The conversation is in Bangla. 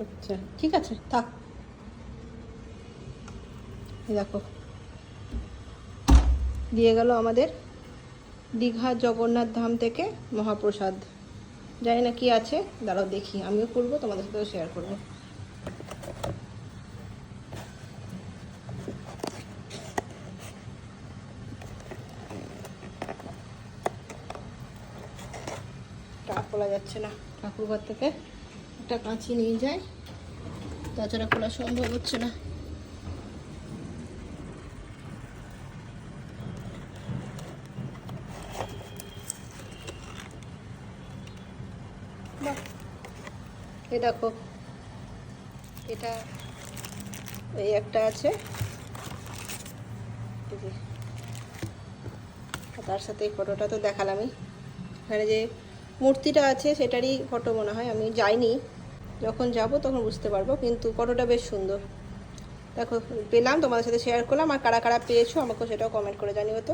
আচ্ছা ঠিক আছে থাক। দেখো দিয়ে গেল আমাদের দীঘা জগন্নাথ ধাম থেকে মহাপ্রসাদ। জানি না কি আছে, দাঁড়াও দেখি, আমিও করবো, তোমাদের সাথেও শেয়ার করবো। খোলা যাচ্ছে না, ঠাকুরঘর থেকে একটা কাঁচি নিয়ে যায়, তাছাড়া খোলা সম্ভব হচ্ছে না। এই দেখো এটা এই একটা আছে, তার সাথে এই ফটোটা তো দেখালামই। এখানে যে মূর্তিটা আছে সেটারই ফটো মনে হয়, আমি যাইনি, যখন যাব তখন বুঝতে পারবো, কিন্তু ফটোটা বেশ সুন্দর। দেখো পেলাম, তোমাদের সাথে শেয়ার করলাম, আর কারা কারা পেয়েছো আমাকে সেটাও কমেন্ট করে জানিও তো।